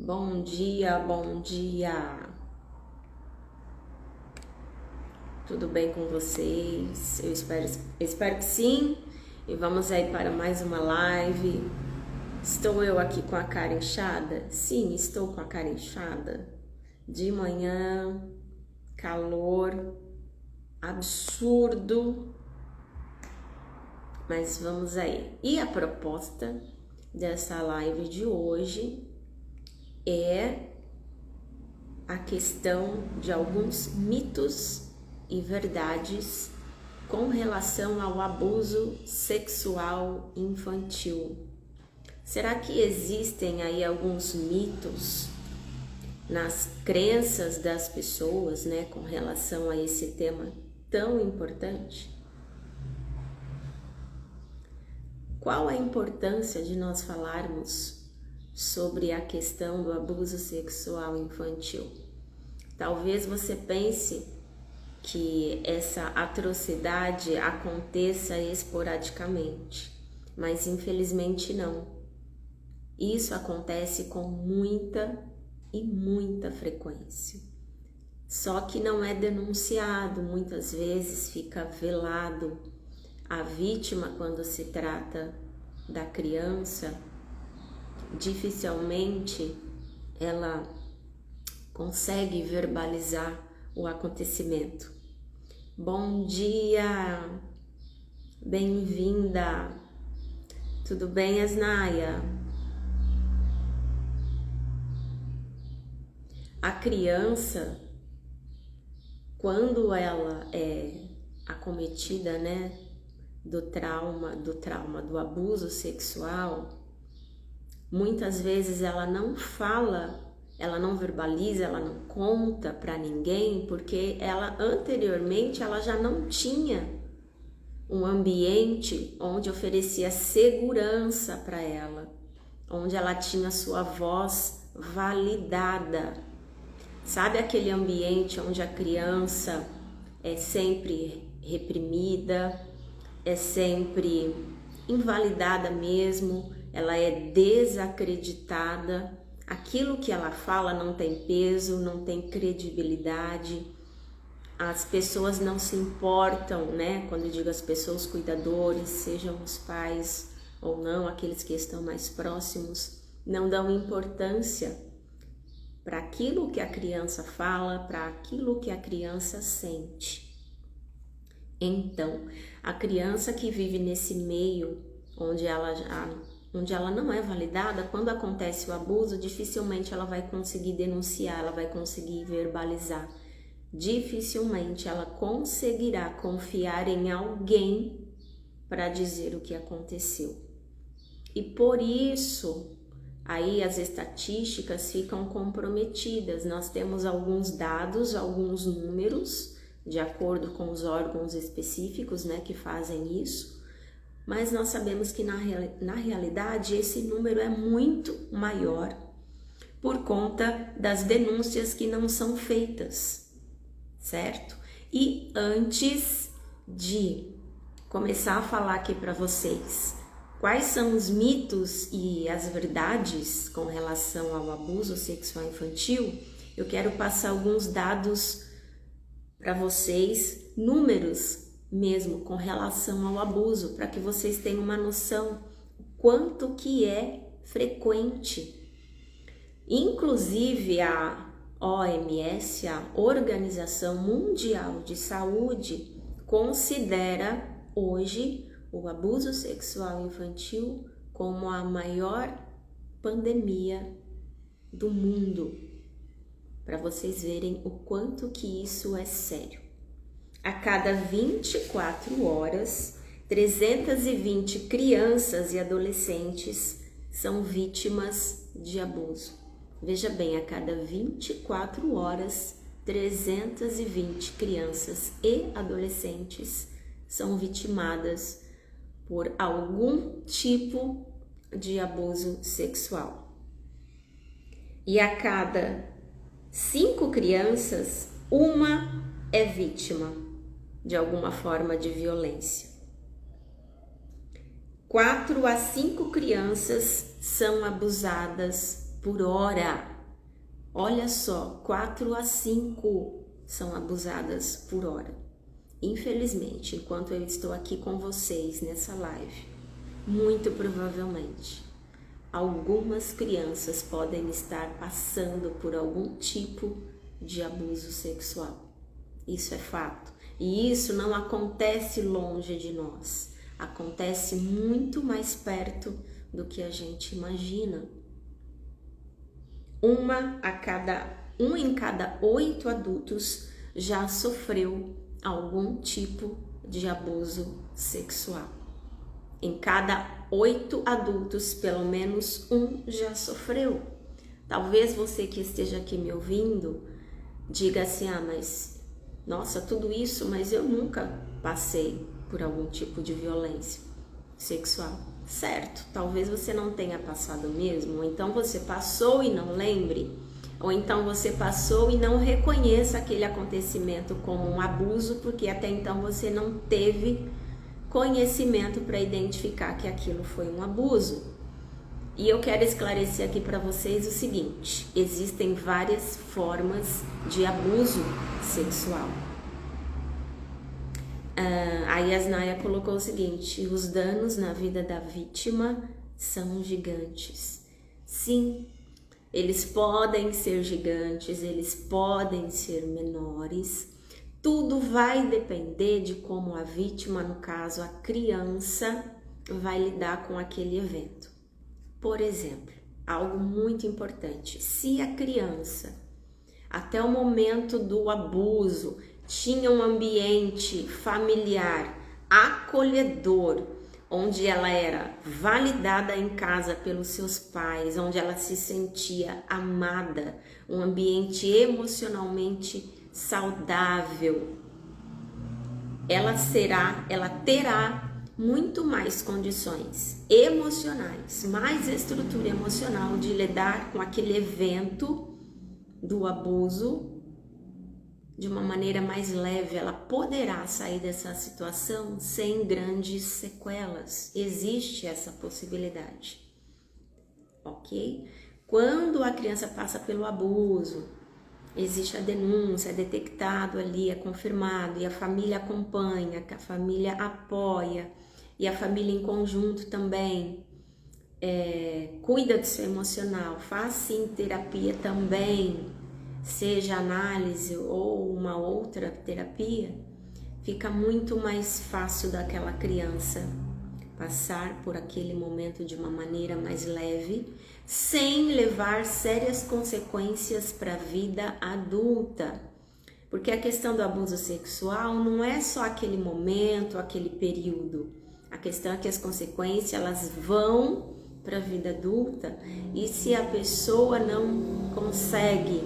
Bom dia, bom dia. Tudo bem com vocês? Eu espero que sim. E vamos aí para mais uma live. Estou eu aqui com a cara inchada? Sim, estou com a cara inchada. De manhã, calor absurdo. Mas vamos aí. E a proposta dessa live de hoje é a questão de alguns mitos e verdades com relação ao abuso sexual infantil. Será que existem aí alguns mitos nas crenças das pessoas, né, com relação a esse tema tão importante? Qual a importância de nós falarmos sobre a questão do abuso sexual infantil? Talvez você pense que essa atrocidade aconteça esporadicamente, mas infelizmente não. Isso acontece com muita e muita frequência. Só que não é denunciado, muitas vezes fica velado. A vítima, quando se trata da criança, dificilmente ela consegue verbalizar o acontecimento. Bom dia, bem-vinda. Tudo bem, Asnaia? A criança, quando ela é acometida, né, do trauma, do abuso sexual, muitas vezes ela não fala, ela não verbaliza, ela não conta para ninguém, porque ela anteriormente ela já não tinha um ambiente onde oferecia segurança para ela, onde ela tinha sua voz validada. Sabe aquele ambiente onde a criança é sempre reprimida, é sempre invalidada mesmo, ela é desacreditada, aquilo que ela fala não tem peso, não tem credibilidade, as pessoas não se importam, né? Quando eu digo as pessoas, cuidadores, sejam os pais ou não, aqueles que estão mais próximos, não dão importância para aquilo que a criança fala, para aquilo que a criança sente. Então, a criança que vive nesse meio onde ela não é validada, quando acontece o abuso, dificilmente ela vai conseguir denunciar, ela vai conseguir verbalizar. Dificilmente ela conseguirá confiar em alguém para dizer o que aconteceu. E por isso, aí as estatísticas ficam comprometidas. Nós temos alguns dados, alguns números, de acordo com os órgãos específicos, né, que fazem isso, mas nós sabemos que na realidade esse número é muito maior por conta das denúncias que não são feitas, certo? E antes de começar a falar aqui para vocês quais são os mitos e as verdades com relação ao abuso sexual infantil, eu quero passar alguns dados para vocês, números mesmo com relação ao abuso, para que vocês tenham uma noção quanto que é frequente. Inclusive a OMS, a Organização Mundial de Saúde, considera hoje o abuso sexual infantil como a maior pandemia do mundo, para vocês verem o quanto que isso é sério. A cada 24 horas, 320 crianças e adolescentes são vítimas de abuso. Veja bem, a cada 24 horas, 320 crianças e adolescentes são vitimadas por algum tipo de abuso sexual. E a cada 5 crianças, uma é vítima de alguma forma de violência. 4 a 5 crianças são abusadas por hora. Olha só, 4 a 5 são abusadas por hora. Infelizmente, enquanto eu estou aqui com vocês nessa live, muito provavelmente, algumas crianças podem estar passando por algum tipo de abuso sexual. Isso é fato. E isso não acontece longe de nós. Acontece muito mais perto do que a gente imagina. Um em cada 8 adultos já sofreu algum tipo de abuso sexual. Em cada 8 adultos, pelo menos um já sofreu. Talvez você que esteja aqui me ouvindo diga assim: mas nossa, tudo isso, mas eu nunca passei por algum tipo de violência sexual. Certo, talvez você não tenha passado mesmo, ou então você passou e não lembre, ou então você passou e não reconheça aquele acontecimento como um abuso, porque até então você não teve conhecimento para identificar que aquilo foi um abuso. E eu quero esclarecer aqui para vocês o seguinte: existem várias formas de abuso sexual. A Yasnaya colocou o seguinte: os danos na vida da vítima são gigantes. Sim, eles podem ser gigantes, eles podem ser menores. Tudo vai depender de como a vítima, no caso a criança, vai lidar com aquele evento. Por exemplo, algo muito importante: se a criança, até o momento do abuso, tinha um ambiente familiar acolhedor, onde ela era validada em casa pelos seus pais, onde ela se sentia amada, um ambiente emocionalmente saudável, ela terá muito mais condições emocionais, mais estrutura emocional de lidar com aquele evento do abuso de uma maneira mais leve. Ela poderá sair dessa situação sem grandes sequelas. Existe essa possibilidade, ok? Quando a criança passa pelo abuso, existe a denúncia, é detectado ali, é confirmado, e a família acompanha, a família apoia, e a família em conjunto também cuida do seu emocional, faz sim terapia também, seja análise ou uma outra terapia, fica muito mais fácil daquela criança passar por aquele momento de uma maneira mais leve, sem levar sérias consequências para a vida adulta. Porque a questão do abuso sexual não é só aquele momento, aquele período. A questão é que as consequências elas vão para a vida adulta, e se a pessoa não consegue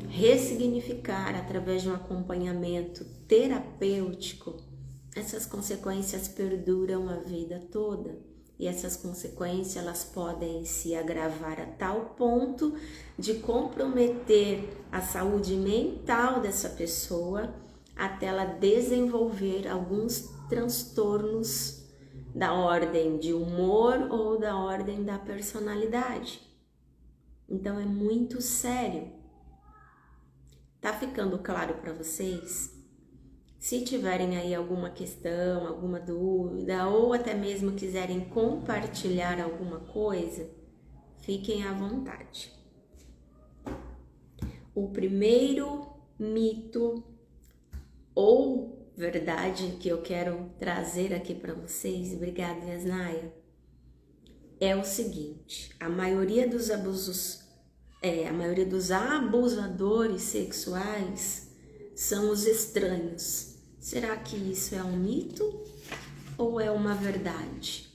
ressignificar através de um acompanhamento terapêutico, essas consequências perduram a vida toda. E essas consequências elas podem se agravar a tal ponto de comprometer a saúde mental dessa pessoa, até ela desenvolver alguns transtornos da ordem de humor ou da ordem da personalidade. Então é muito sério. Tá ficando claro para vocês? Se tiverem aí alguma questão, alguma dúvida, ou até mesmo quiserem compartilhar alguma coisa, fiquem à vontade. O primeiro mito ou verdade que eu quero trazer aqui para vocês, obrigada Yasnaya, é o seguinte: a maioria dos abusadores sexuais são os estranhos. Será que isso é um mito ou é uma verdade?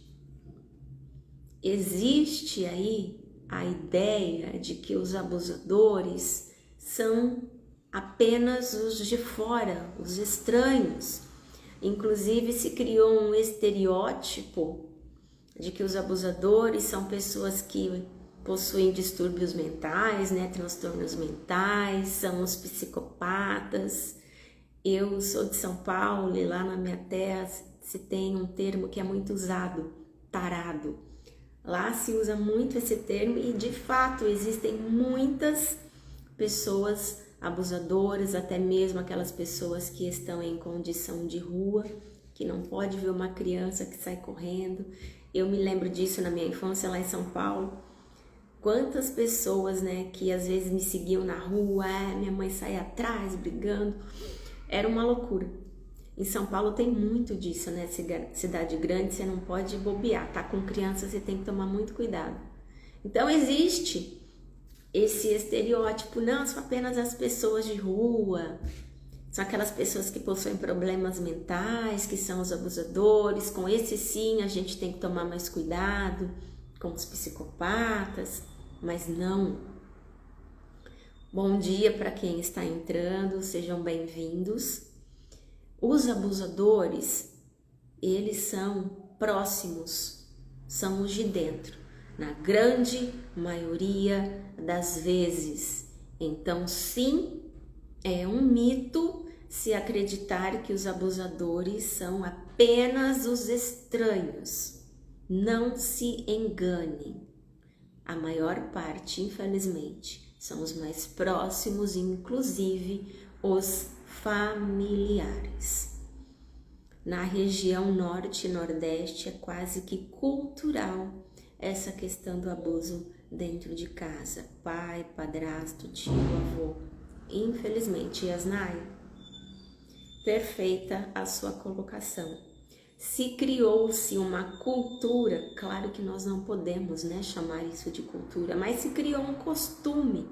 Existe aí a ideia de que os abusadores são apenas os de fora, os estranhos. Inclusive se criou um estereótipo de que os abusadores são pessoas que possuem distúrbios mentais, transtornos mentais, são os psicopatas. Eu sou de São Paulo e lá na minha terra se tem um termo que é muito usado, tarado. Lá se usa muito esse termo e de fato existem muitas pessoas abusadoras, até mesmo aquelas pessoas que estão em condição de rua, que não pode ver uma criança que sai correndo. Eu me lembro disso na minha infância lá em São Paulo. Quantas pessoas, né, que às vezes me seguiam na rua, minha mãe saía atrás brigando, era uma loucura. Em São Paulo tem muito disso, né? Cidade grande, você não pode bobear, tá com criança, você tem que tomar muito cuidado. Então existe esse estereótipo, não, são apenas as pessoas de rua, são aquelas pessoas que possuem problemas mentais, que são os abusadores, com esse sim a gente tem que tomar mais cuidado, com os psicopatas, mas não. Bom dia para quem está entrando, sejam bem-vindos. Os abusadores, eles são próximos, são os de dentro, na grande maioria das vezes. Então, sim, é um mito se acreditar que os abusadores são apenas os estranhos. Não se enganem. A maior parte, infelizmente, são os mais próximos, inclusive os familiares. Na região norte e nordeste é quase que cultural essa questão do abuso dentro de casa. Pai, padrasto, tio, avô. Infelizmente, Yasnai, perfeita a sua colocação. Se criou-se uma cultura, claro que nós não podemos, né, chamar isso de cultura, mas se criou um costume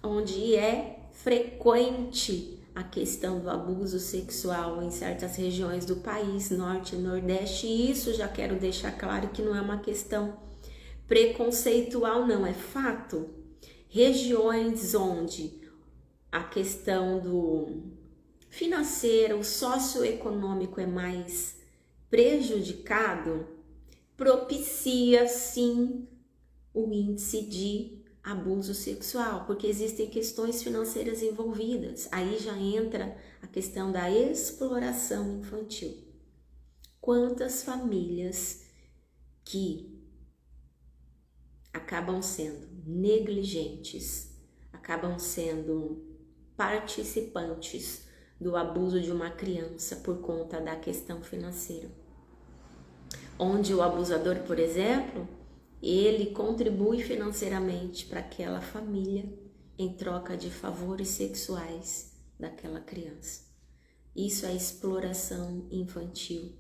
onde é frequente a questão do abuso sexual em certas regiões do país, norte e nordeste, e isso já quero deixar claro que não é uma questão preconceitual, não, é fato. Regiões onde a questão do financeiro, socioeconômico é mais prejudicado, propicia sim o índice de abuso sexual, porque existem questões financeiras envolvidas. Aí já entra a questão da exploração infantil. Quantas famílias que acabam sendo negligentes, acabam sendo participantes do abuso de uma criança por conta da questão financeira. Onde o abusador, por exemplo, ele contribui financeiramente para aquela família em troca de favores sexuais daquela criança. Isso é exploração infantil.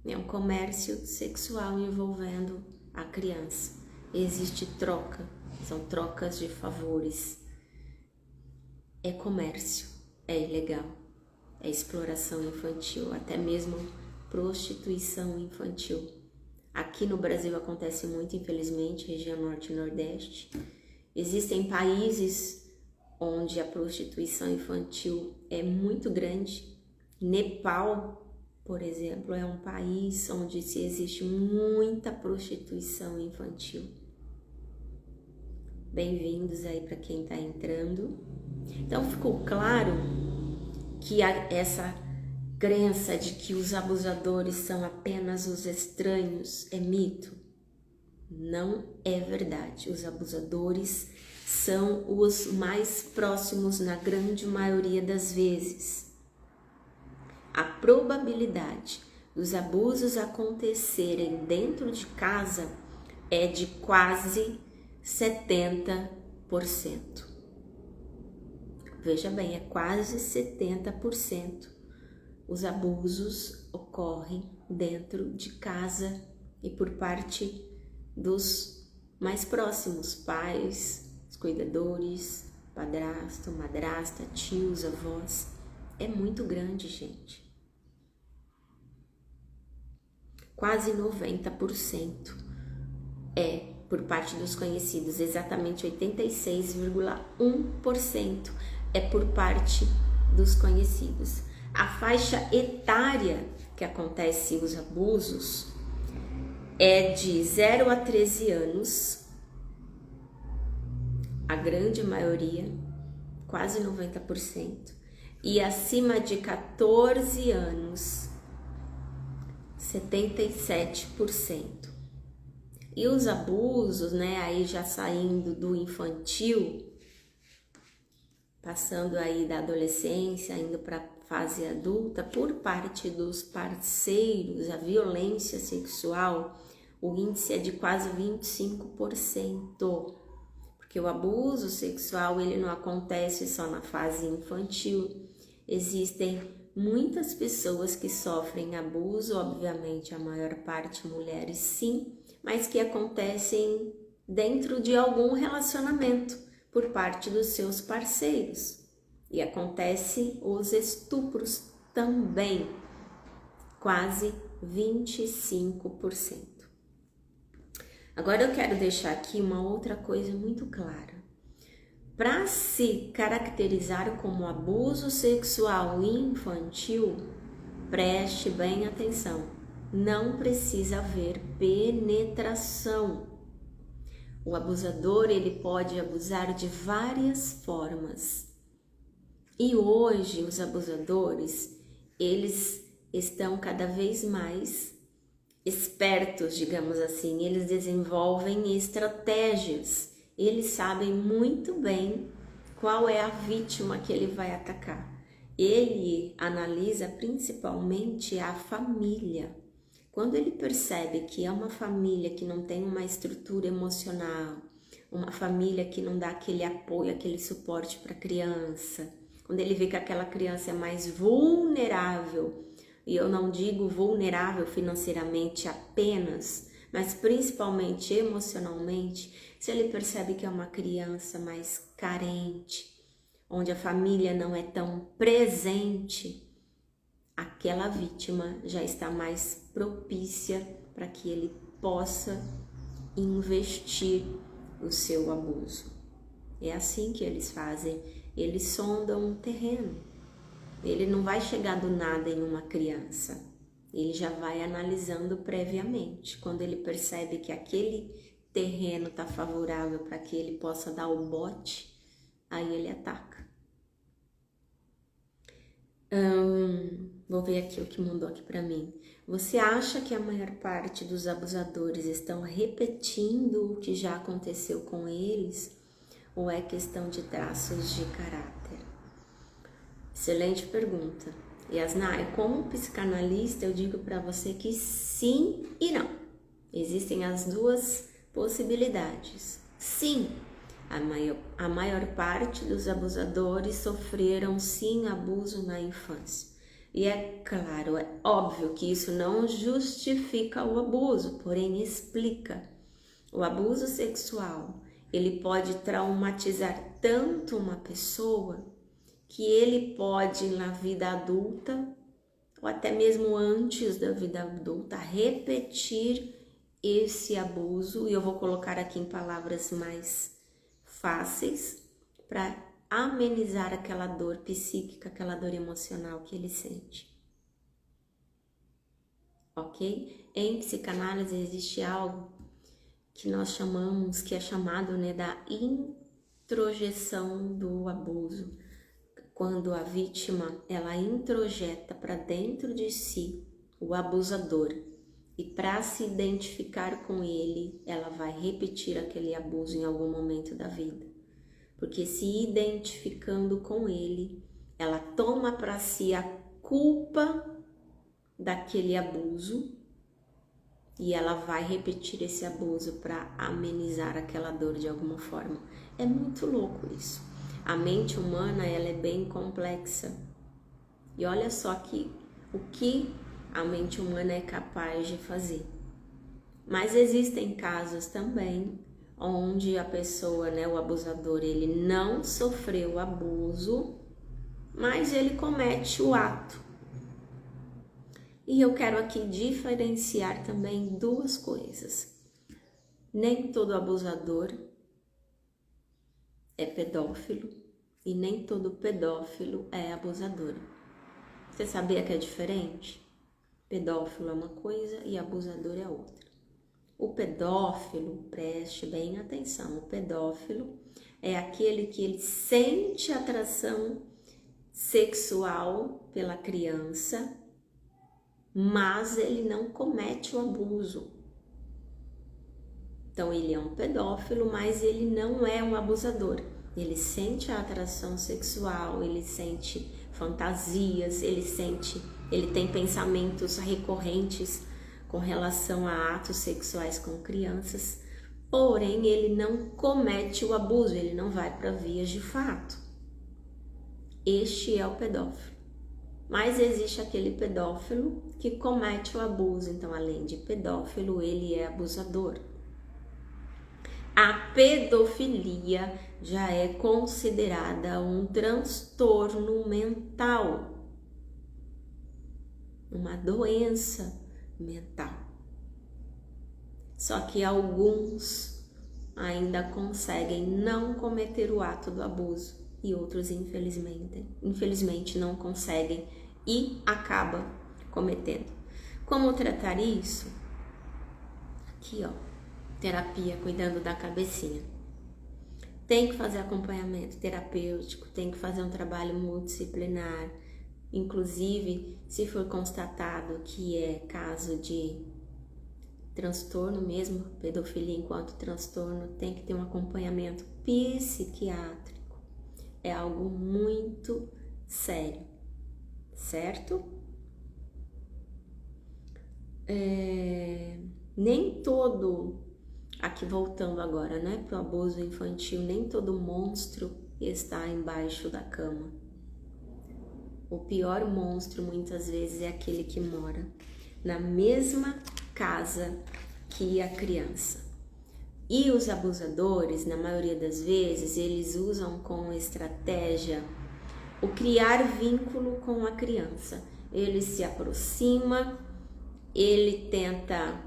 É um comércio sexual envolvendo a criança. Existe troca, são trocas de favores. É comércio, é ilegal, é exploração infantil, até mesmo prostituição infantil. Aqui no Brasil acontece muito, infelizmente, região norte e nordeste. Existem países onde a prostituição infantil é muito grande. Nepal, por exemplo, é um país onde existe muita prostituição infantil. Bem-vindos aí para quem está entrando. Então ficou claro que essa crença de que os abusadores são apenas os estranhos é mito. Não é verdade. Os abusadores são os mais próximos na grande maioria das vezes. A probabilidade dos abusos acontecerem dentro de casa é de quase 70%. Veja bem, é quase 70%. Os abusos ocorrem dentro de casa e por parte dos mais próximos, pais, os cuidadores, padrasto, madrasta, tios, avós. É muito grande, gente. Quase 90% é por parte dos conhecidos, exatamente 86,1% é por parte dos conhecidos. A faixa etária que acontece os abusos é de 0 a 13 anos, a grande maioria, quase 90%, e acima de 14 anos, 77%. E os abusos, né, aí já saindo do infantil, passando aí da adolescência, indo para a fase adulta, por parte dos parceiros, a violência sexual, o índice é de quase 25%, porque o abuso sexual ele não acontece só na fase infantil. Existem muitas pessoas que sofrem abuso, obviamente a maior parte mulheres sim, mas que acontecem dentro de algum relacionamento por parte dos seus parceiros. E acontece os estupros também, quase 25%. Agora eu quero deixar aqui uma outra coisa muito clara. Para se caracterizar como abuso sexual infantil, preste bem atenção, não precisa haver penetração. O abusador ele pode abusar de várias formas. E hoje os abusadores, eles estão cada vez mais espertos, digamos assim, eles desenvolvem estratégias, eles sabem muito bem qual é a vítima que ele vai atacar. Ele analisa principalmente a família. Quando ele percebe que é uma família que não tem uma estrutura emocional, uma família que não dá aquele apoio, aquele suporte para a criança, quando ele vê que aquela criança é mais vulnerável, e eu não digo vulnerável financeiramente apenas, mas principalmente emocionalmente, se ele percebe que é uma criança mais carente, onde a família não é tão presente, aquela vítima já está mais propícia para que ele possa investir o seu abuso. É assim que eles fazem, eles sondam um terreno. Ele não vai chegar do nada em uma criança, ele já vai analisando previamente. Quando ele percebe que aquele terreno está favorável para que ele possa dar o bote, aí ele ataca. Vou ver aqui o que mandou aqui para mim. Você acha que a maior parte dos abusadores estão repetindo o que já aconteceu com eles? Ou é questão de traços de caráter? Excelente pergunta. Yasnai, como psicanalista, eu digo para você que sim e não. Existem as duas possibilidades. Sim, a maior parte dos abusadores sofreram sim abuso na infância. E é claro, é óbvio que isso não justifica o abuso, porém explica. O abuso sexual, ele pode traumatizar tanto uma pessoa que ele pode, na vida adulta, ou até mesmo antes da vida adulta, repetir esse abuso, e eu vou colocar aqui em palavras mais fáceis, para amenizar aquela dor psíquica, aquela dor emocional que ele sente. Ok? Em psicanálise existe algo que nós chamamos, que é chamado, né, da introjeção do abuso. Quando a vítima, ela introjeta para dentro de si o abusador e para se identificar com ele, ela vai repetir aquele abuso em algum momento da vida. Porque se identificando com ele, ela toma para si a culpa daquele abuso e ela vai repetir esse abuso para amenizar aquela dor de alguma forma. É muito louco isso. A mente humana, ela é bem complexa. E olha só o que a mente humana é capaz de fazer. Mas existem casos também onde a pessoa, né, o abusador, ele não sofreu abuso, mas ele comete o ato. E eu quero aqui diferenciar também duas coisas. Nem todo abusador é pedófilo e nem todo pedófilo é abusador. Você sabia que é diferente? Pedófilo é uma coisa e abusador é outra. O pedófilo, preste bem atenção, o pedófilo é aquele que ele sente atração sexual pela criança, mas ele não comete o abuso. Então ele é um pedófilo, mas ele não é um abusador. Ele sente a atração sexual, ele sente fantasias, ele tem pensamentos recorrentes com relação a atos sexuais com crianças, porém ele não comete o abuso, ele não vai para vias de fato. Este é o pedófilo. Mas existe aquele pedófilo que comete o abuso, então além de pedófilo, ele é abusador. A pedofilia já é considerada um transtorno mental, uma doença mental. Só que alguns ainda conseguem não cometer o ato do abuso e outros infelizmente não conseguem e acabam cometendo. Como tratar isso? Aqui, ó, terapia cuidando da cabecinha. Tem que fazer acompanhamento terapêutico, tem que fazer um trabalho multidisciplinar. Inclusive, se for constatado que é caso de transtorno mesmo, pedofilia enquanto transtorno, tem que ter um acompanhamento psiquiátrico. É algo muito sério, certo? Nem todo, aqui voltando agora, né, para o abuso infantil, nem todo monstro está embaixo da cama. O pior monstro muitas vezes é aquele que mora na mesma casa que a criança. E os abusadores, na maioria das vezes, eles usam como estratégia o criar vínculo com a criança. Ele se aproxima, ele tenta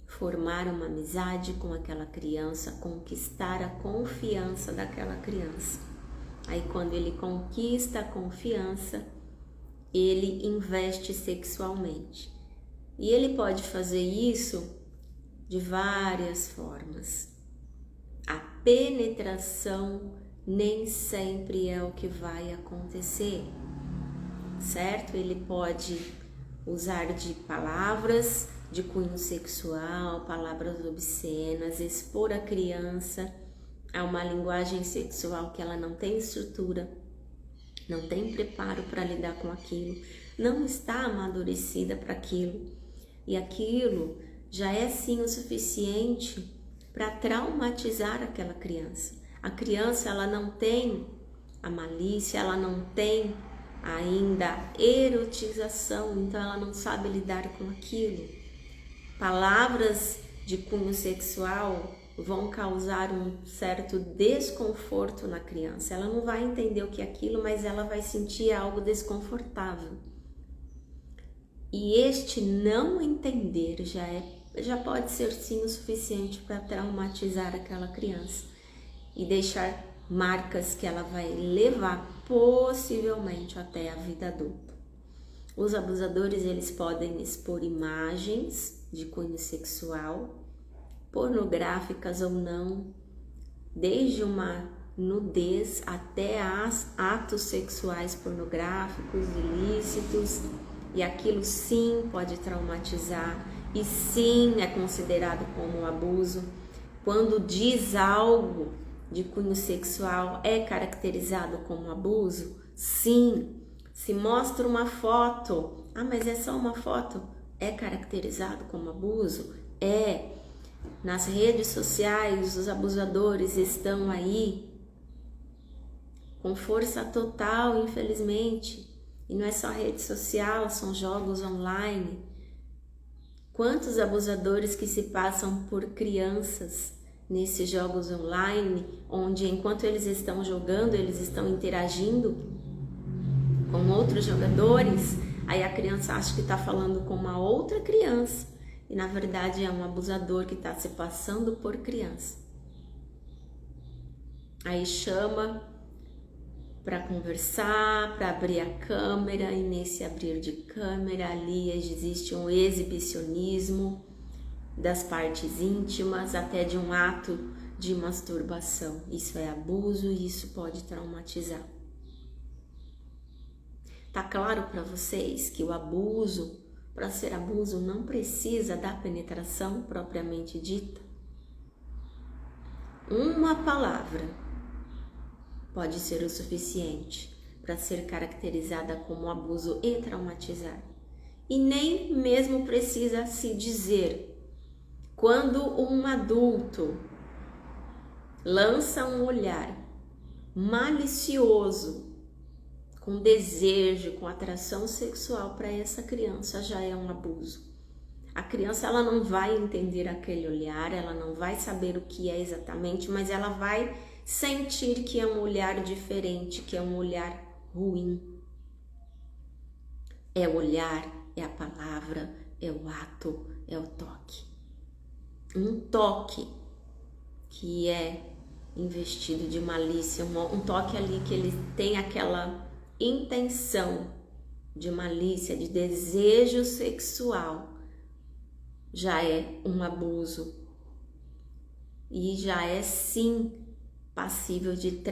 formar uma amizade com aquela criança, conquistar a confiança daquela criança. Aí quando ele conquista a confiança, ele investe sexualmente. E ele pode fazer isso de várias formas. A penetração nem sempre é o que vai acontecer, certo? Ele pode usar de palavras de cunho sexual, palavras obscenas, expor a criança a uma linguagem sexual que ela não tem estrutura, não tem preparo para lidar com aquilo, não está amadurecida para aquilo, e aquilo já é sim o suficiente para traumatizar aquela criança. A criança, ela não tem a malícia, ela não tem ainda a erotização, então ela não sabe lidar com aquilo. Palavras de cunho sexual vão causar um certo desconforto na criança. Ela não vai entender o que é aquilo, mas ela vai sentir algo desconfortável. E este não entender já pode ser sim o suficiente para traumatizar aquela criança e deixar marcas que ela vai levar possivelmente até a vida adulta. Os abusadores, eles podem expor imagens de cunho sexual, pornográficas ou não, desde uma nudez até atos sexuais pornográficos, ilícitos, e aquilo sim pode traumatizar e sim é considerado como abuso. Quando diz algo de cunho sexual, é caracterizado como abuso? Sim. Se mostra uma foto, mas é só uma foto, é caracterizado como abuso? É. Nas redes sociais, os abusadores estão aí com força total, infelizmente. E não é só rede social, são jogos online. Quantos abusadores que se passam por crianças nesses jogos online, onde enquanto eles estão jogando, eles estão interagindo com outros jogadores, aí a criança acha que está falando com uma outra criança, e na verdade é um abusador que está se passando por criança. Aí chama para conversar, para abrir a câmera, e nesse abrir de câmera ali existe um exibicionismo das partes íntimas, até de um ato de masturbação. Isso é abuso e isso pode traumatizar. Tá claro para vocês que o abuso, para ser abuso, não precisa da penetração propriamente dita? Uma palavra pode ser o suficiente para ser caracterizada como abuso e traumatizar. E nem mesmo precisa se dizer. Quando um adulto lança um olhar malicioso, com desejo, com atração sexual para essa criança, já é um abuso. A criança, ela não vai entender aquele olhar, ela não vai saber o que é exatamente, mas ela vai sentir que é um olhar diferente, que é um olhar ruim. É o olhar, é a palavra, é o ato, é o toque. Um toque que é investido de malícia, um toque ali que ele tem aquela intenção de malícia, de desejo sexual, já é um abuso e já é sim passível de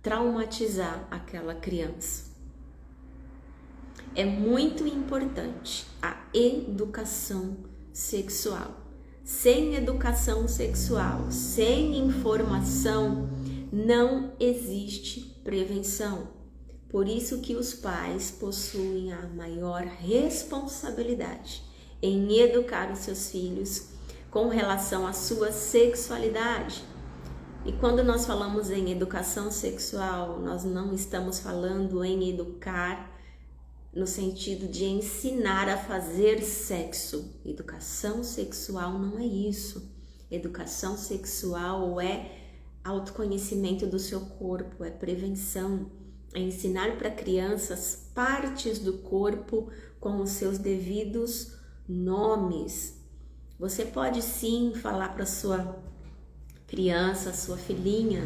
traumatizar aquela criança. É muito importante a educação sexual. Sem educação sexual, sem informação, não existe prevenção. Por isso que os pais possuem a maior responsabilidade em educar os seus filhos com relação à sua sexualidade. E quando nós falamos em educação sexual, nós não estamos falando em educar no sentido de ensinar a fazer sexo. Educação sexual não é isso. Educação sexual é autoconhecimento do seu corpo, é prevenção, é ensinar para crianças partes do corpo com os seus devidos nomes. Você pode sim falar para sua criança, sua filhinha,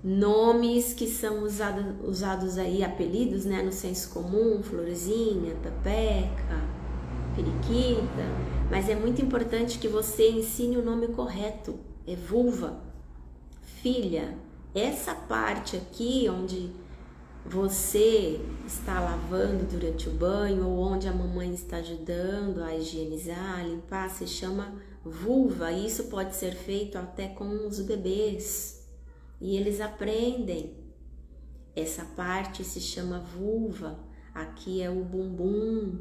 nomes que são usados aí, apelidos, né, no senso comum, florzinha, pepeca, periquita, mas é muito importante que você ensine o nome correto. É vulva, filha, essa parte aqui onde você está lavando durante o banho ou onde a mamãe está ajudando a higienizar, a limpar, se chama vulva. Isso pode ser feito até com os bebês. E eles aprendem. Essa parte se chama vulva. Aqui é o bumbum.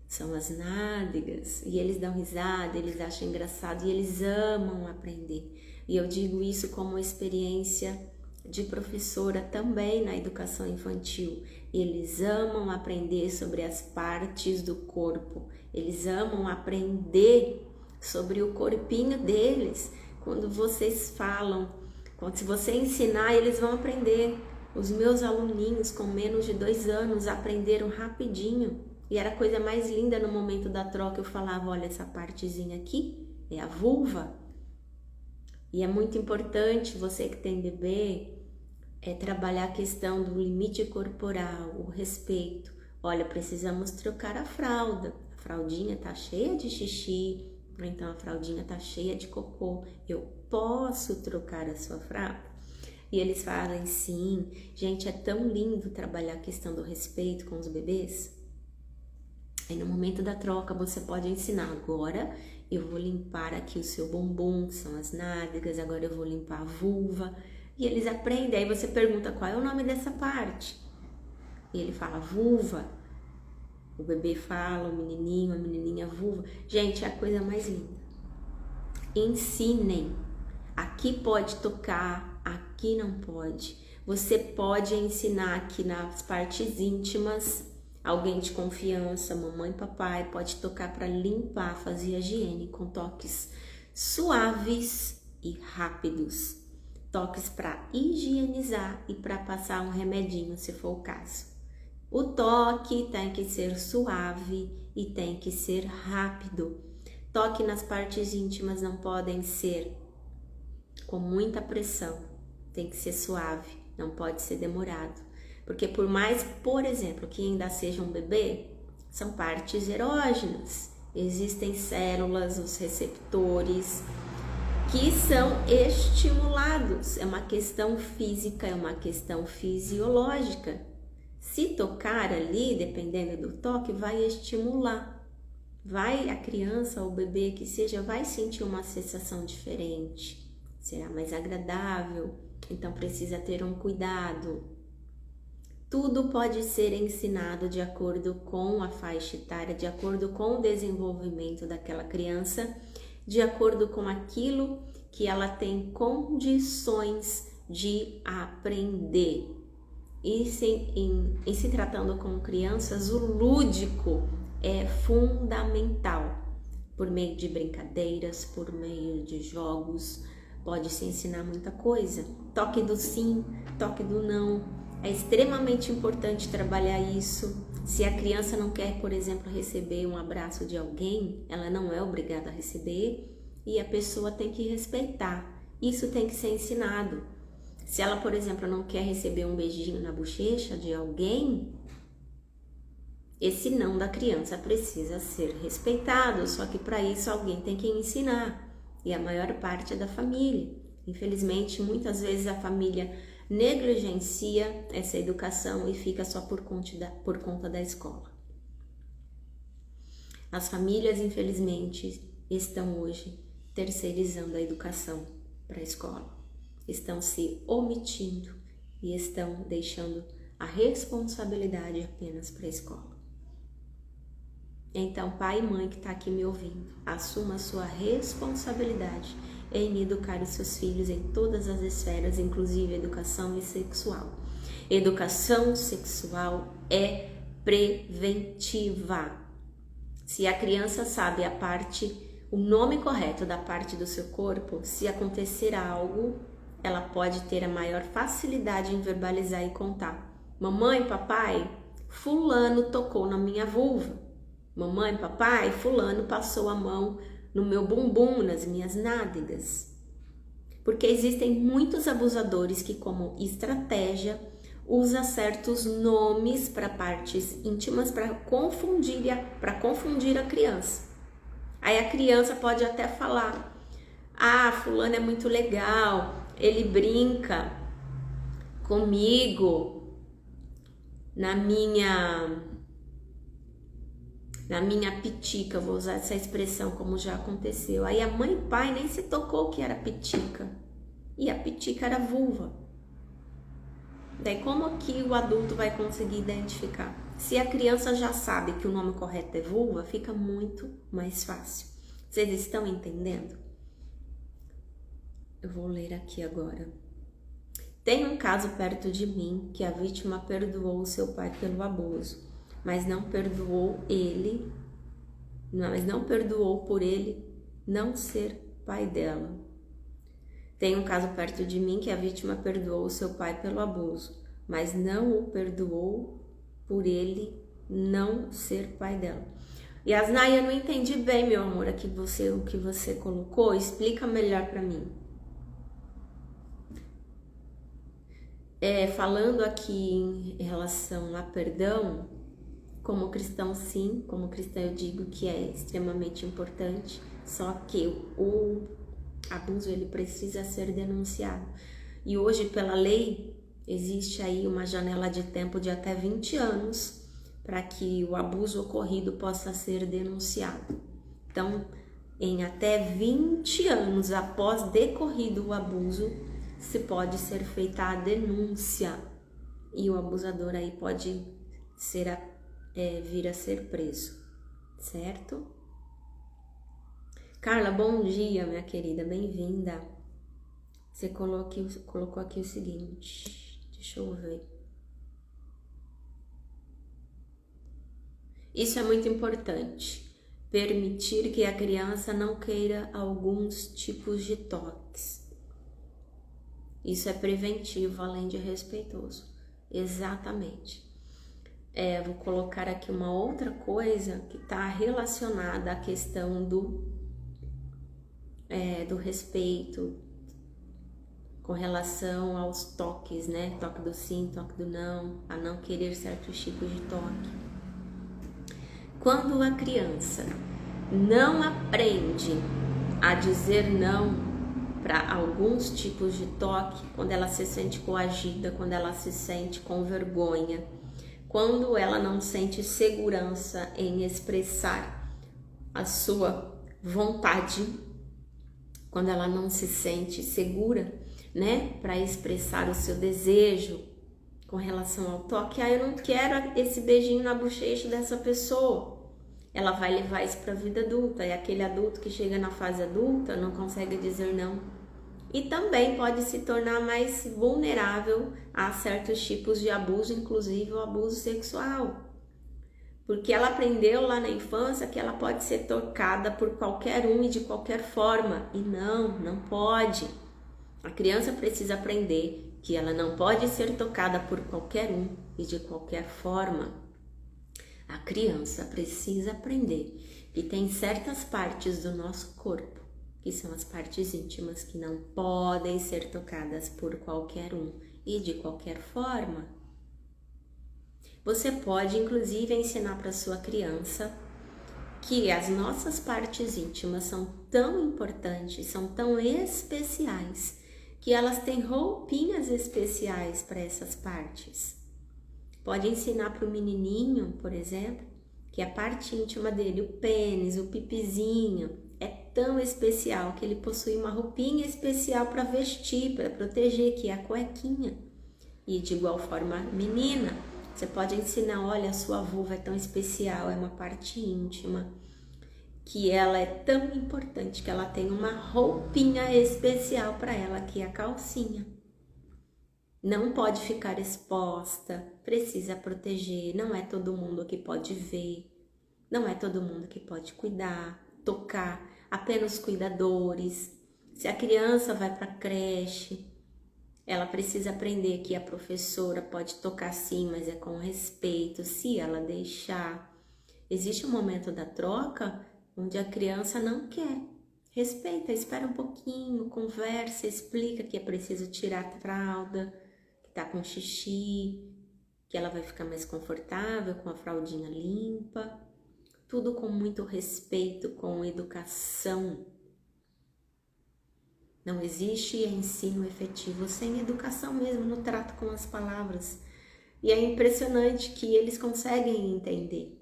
São as nádegas. E eles dão risada, eles acham engraçado e eles amam aprender. E eu digo isso como experiência de professora também na educação infantil. Eles amam aprender sobre as partes do corpo. Eles amam aprender sobre o corpinho deles. Quando vocês falam, se você ensinar, eles vão aprender. Os meus aluninhos com menos de 2 anos aprenderam rapidinho. E era a coisa mais linda no momento da troca. Eu falava, olha, essa partezinha aqui é a vulva. E é muito importante, você que tem bebê, trabalhar a questão do limite corporal, o respeito. Olha, precisamos trocar a fralda. A fraldinha tá cheia de xixi, ou então a fraldinha tá cheia de cocô. Eu posso trocar a sua fralda? E eles falam sim. Gente, é tão lindo trabalhar a questão do respeito com os bebês. Aí no momento da troca você pode ensinar, agora eu vou limpar aqui o seu bumbum, que são as nádegas, agora eu vou limpar a vulva. E eles aprendem, aí você pergunta qual é o nome dessa parte. E ele fala vulva. O bebê fala, o menininho, a menininha vulva. Gente, é a coisa mais linda. Ensinem. Aqui pode tocar, aqui não pode. Você pode ensinar aqui nas partes íntimas. Alguém de confiança, mamãe, papai, pode tocar para limpar, fazer a higiene com toques suaves e rápidos. Toques para higienizar e para passar um remedinho, se for o caso. O toque tem que ser suave e tem que ser rápido. Toque nas partes íntimas não podem ser com muita pressão. Tem que ser suave, não pode ser demorado. Porque por mais, por exemplo, que ainda seja um bebê, são partes erógenas. Existem células, os receptores, que são estimulados. É uma questão física, é uma questão fisiológica. Se tocar ali, dependendo do toque, vai estimular. a criança ou o bebê que seja, vai sentir uma sensação diferente, será mais agradável, então precisa ter um cuidado. Tudo pode ser ensinado de acordo com a faixa etária, de acordo com o desenvolvimento daquela criança, de acordo com aquilo que ela tem condições de aprender. E em se tratando com crianças, o lúdico é fundamental. Por meio de brincadeiras, por meio de jogos, pode se ensinar muita coisa. Toque do sim, toque do não. É extremamente importante trabalhar isso. Se a criança não quer, por exemplo, receber um abraço de alguém, ela não é obrigada a receber e a pessoa tem que respeitar. Isso tem que ser ensinado. Se ela, por exemplo, não quer receber um beijinho na bochecha de alguém, esse não da criança precisa ser respeitado, só que para isso alguém tem que ensinar, e a maior parte é da família. Infelizmente, muitas vezes a família negligencia essa educação e fica só por conta da escola. As famílias, infelizmente, estão hoje terceirizando a educação para a escola. Estão se omitindo e estão deixando a responsabilidade apenas para a escola. Então, pai e mãe que está aqui me ouvindo, assuma a sua responsabilidade em educar os seus filhos em todas as esferas, inclusive educação sexual. Educação sexual é preventiva. Se a criança sabe o nome correto da parte do seu corpo, se acontecer algo, ela pode ter a maior facilidade em verbalizar e contar. Mamãe, papai, fulano tocou na minha vulva. Mamãe, papai, fulano passou a mão no meu bumbum, nas minhas nádegas. Porque existem muitos abusadores que, como estratégia, usam certos nomes para partes íntimas para confundir a criança. Aí a criança pode até falar: ah, fulano é muito legal, ele brinca comigo na minha pitica, vou usar essa expressão como já aconteceu. Aí a mãe e pai nem se tocou que era pitica, e a pitica era vulva. Daí como que o adulto vai conseguir identificar? Se a criança já sabe que o nome correto é vulva, fica muito mais fácil. Vocês estão entendendo? Eu vou ler aqui agora. Tem um caso perto de mim que a vítima perdoou o seu pai pelo abuso, mas não perdoou por ele não ser pai dela. Tem um caso perto de mim que a vítima perdoou o seu pai pelo abuso, mas não o perdoou por ele não ser pai dela. Yasnaya, eu não entendi bem, meu amor, o que você colocou. Explica melhor para mim. Falando aqui em relação a perdão, como cristão, sim, como cristã eu digo que é extremamente importante, só que o abuso ele precisa ser denunciado. E hoje, pela lei, existe aí uma janela de tempo de até 20 anos para que o abuso ocorrido possa ser denunciado. Então, em até 20 anos após decorrido o abuso, se pode ser feita a denúncia e o abusador aí pode vir a ser preso, certo? Carla, bom dia, minha querida, bem-vinda. Você colocou aqui o seguinte, deixa eu ver. Isso é muito importante, permitir que a criança não queira alguns tipos de toques. Isso é preventivo, além de respeitoso. Exatamente. Vou colocar aqui uma outra coisa que está relacionada à questão do respeito com relação aos toques, né? Toque do sim, toque do não, a não querer certos tipos de toque. Quando a criança não aprende a dizer não para alguns tipos de toque, quando ela se sente coagida, quando ela se sente com vergonha, quando ela não sente segurança em expressar a sua vontade, quando ela não se sente segura, né, para expressar o seu desejo com relação ao toque. Eu não quero esse beijinho na bochecha dessa pessoa. Ela vai levar isso para a vida adulta, e aquele adulto que chega na fase adulta não consegue dizer não. E também pode se tornar mais vulnerável a certos tipos de abuso, inclusive o abuso sexual. Porque ela aprendeu lá na infância que ela pode ser tocada por qualquer um e de qualquer forma. E não pode. A criança precisa aprender que ela não pode ser tocada por qualquer um e de qualquer forma. A criança precisa aprender que tem certas partes do nosso corpo, que são as partes íntimas, que não podem ser tocadas por qualquer um e de qualquer forma. Você pode, inclusive, ensinar para sua criança que as nossas partes íntimas são tão importantes, são tão especiais, que elas têm roupinhas especiais para essas partes. Pode ensinar para o menininho, por exemplo, que a parte íntima dele, o pênis, o pipizinho, é tão especial que ele possui uma roupinha especial para vestir, para proteger, que é a cuequinha. E de igual forma, menina, você pode ensinar, olha, a sua vulva é tão especial, é uma parte íntima, que ela é tão importante que ela tem uma roupinha especial para ela, que é a calcinha. Não pode ficar exposta, precisa proteger, não é todo mundo que pode ver, não é todo mundo que pode cuidar, tocar, apenas cuidadores. Se a criança vai para a creche, ela precisa aprender que a professora pode tocar sim, mas é com respeito, se ela deixar. Existe um momento da troca onde a criança não quer. Respeita, espera um pouquinho, conversa, explica que é preciso tirar a fralda, que tá com xixi, que ela vai ficar mais confortável com a fraldinha limpa. Tudo com muito respeito, com educação. Não existe ensino efetivo sem educação mesmo, no trato com as palavras. E é impressionante que eles conseguem entender.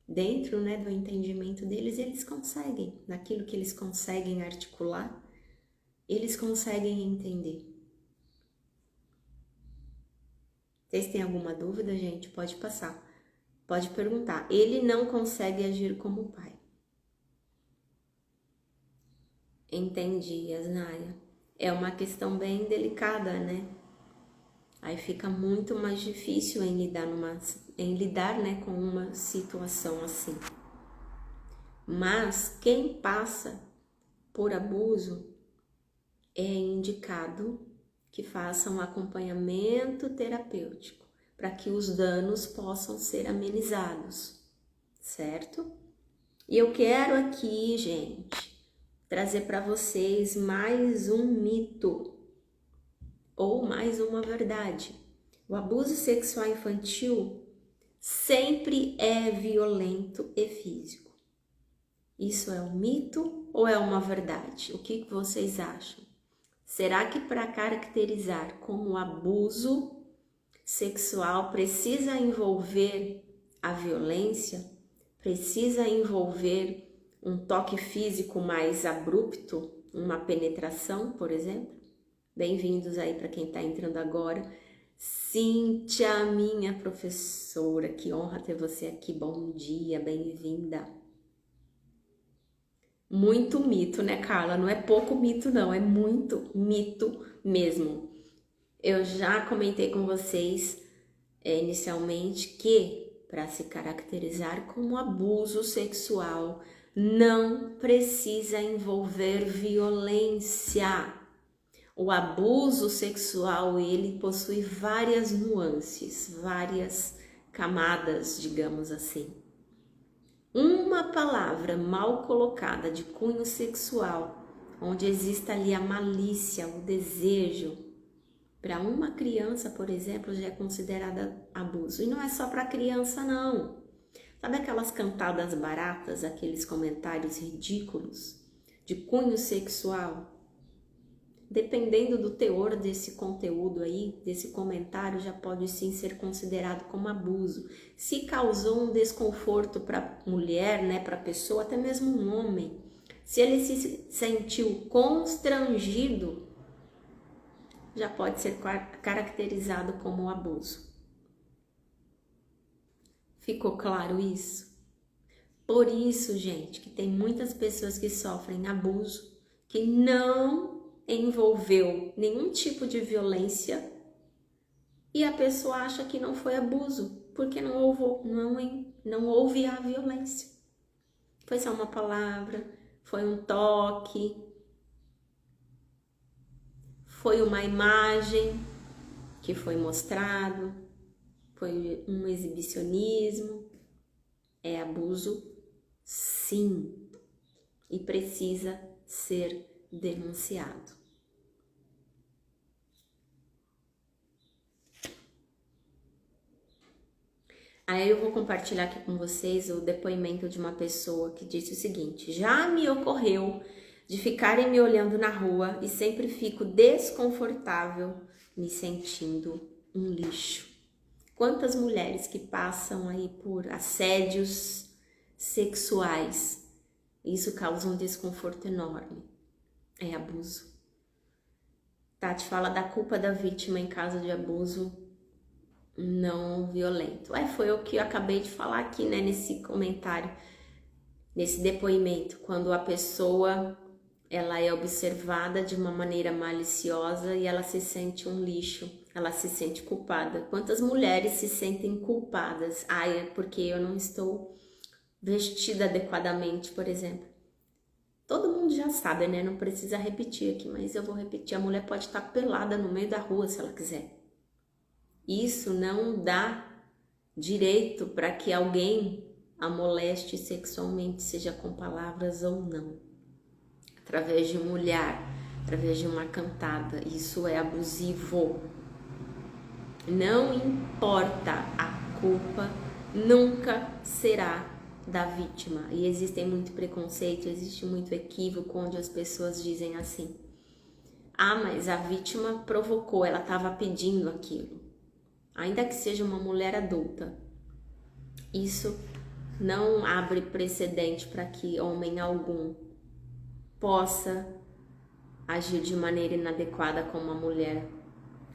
Dentro, né, do entendimento deles, eles conseguem. Naquilo que eles conseguem articular, eles conseguem entender. Vocês têm alguma dúvida, gente? Pode passar. Pode perguntar. Ele não consegue agir como pai. Entendi, Asnaia. É uma questão bem delicada, né? Aí fica muito mais difícil em lidar, né, com uma situação assim. Mas quem passa por abuso é indicado que faça um acompanhamento terapêutico para que os danos possam ser amenizados, certo? E eu quero aqui, gente, trazer para vocês mais um mito ou mais uma verdade. O abuso sexual infantil sempre é violento e físico. Isso é um mito ou é uma verdade? O que vocês acham? Será que para caracterizar como abuso sexual precisa envolver a violência? Precisa envolver um toque físico mais abrupto, uma penetração, por exemplo? Bem-vindos aí para quem está entrando agora. Cíntia, minha professora, que honra ter você aqui. Bom dia, bem-vinda. Muito mito, né, Carla? Não é pouco mito, não, é muito mito mesmo. Eu já comentei com vocês inicialmente que para se caracterizar como abuso sexual não precisa envolver violência. O abuso sexual, ele possui várias nuances, várias camadas, digamos assim. Uma palavra mal colocada de cunho sexual, onde exista ali a malícia, o desejo, para uma criança, por exemplo, já é considerada abuso. E não é só para criança, não. Sabe aquelas cantadas baratas, aqueles comentários ridículos de cunho sexual? dependendo do teor desse conteúdo aí, desse comentário, já pode sim ser considerado como abuso. Se causou um desconforto para a mulher, né, para a pessoa, até mesmo um homem, se ele se sentiu constrangido, já pode ser caracterizado como abuso. Ficou claro isso? Por isso, gente, que tem muitas pessoas que sofrem abuso, que não envolveu nenhum tipo de violência e a pessoa acha que não foi abuso, porque não houve a violência. Foi só uma palavra, foi um toque, foi uma imagem que foi mostrado, foi um exibicionismo. É abuso, sim, e precisa ser denunciado. Aí eu vou compartilhar aqui com vocês o depoimento de uma pessoa que disse o seguinte: já me ocorreu de ficarem me olhando na rua e sempre fico desconfortável, me sentindo um lixo. Quantas mulheres que passam aí por assédios sexuais, isso causa um desconforto enorme. É abuso. Tati fala da culpa da vítima em caso de abuso não violento. Foi o que eu acabei de falar aqui, né, nesse comentário, nesse depoimento, quando a pessoa ela é observada de uma maneira maliciosa e ela se sente um lixo, ela se sente culpada. Quantas mulheres se sentem culpadas? É porque eu não estou vestida adequadamente, por exemplo. Todo mundo já sabe, né? Não precisa repetir aqui, mas eu vou repetir. A mulher pode estar pelada no meio da rua se ela quiser. Isso não dá direito para que alguém a moleste sexualmente, seja com palavras ou não. Através de um olhar, através de uma cantada, isso é abusivo. Não importa, a culpa nunca será da vítima. E existe muito preconceito, existe muito equívoco onde as pessoas dizem assim: mas a vítima provocou, ela estava pedindo aquilo. Ainda que seja uma mulher adulta, isso não abre precedente para que homem algum possa agir de maneira inadequada com uma mulher,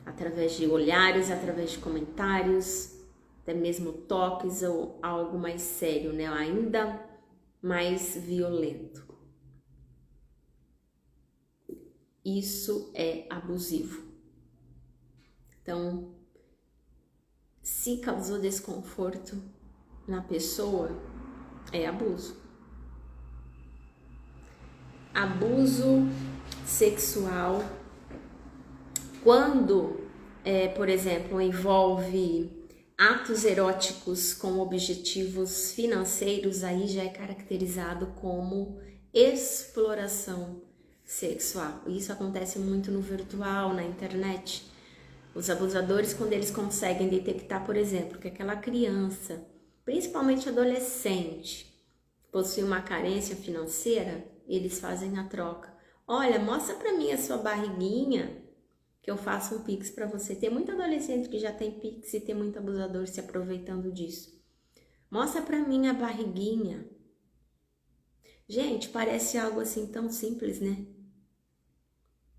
através de olhares, através de comentários, até mesmo toques ou algo mais sério, né? Ainda mais violento. Isso é abusivo. Então, se causou desconforto na pessoa, é abuso. Abuso sexual, quando, por exemplo, envolve atos eróticos com objetivos financeiros, aí já é caracterizado como exploração sexual. Isso acontece muito no virtual, na internet. Os abusadores, quando eles conseguem detectar, por exemplo, que aquela criança, principalmente adolescente, possui uma carência financeira, eles fazem a troca. Olha, mostra pra mim a sua barriguinha, que eu faço um Pix pra você. Tem muito adolescente que já tem Pix e tem muito abusador se aproveitando disso. Mostra pra mim a barriguinha. Gente, parece algo assim tão simples, né?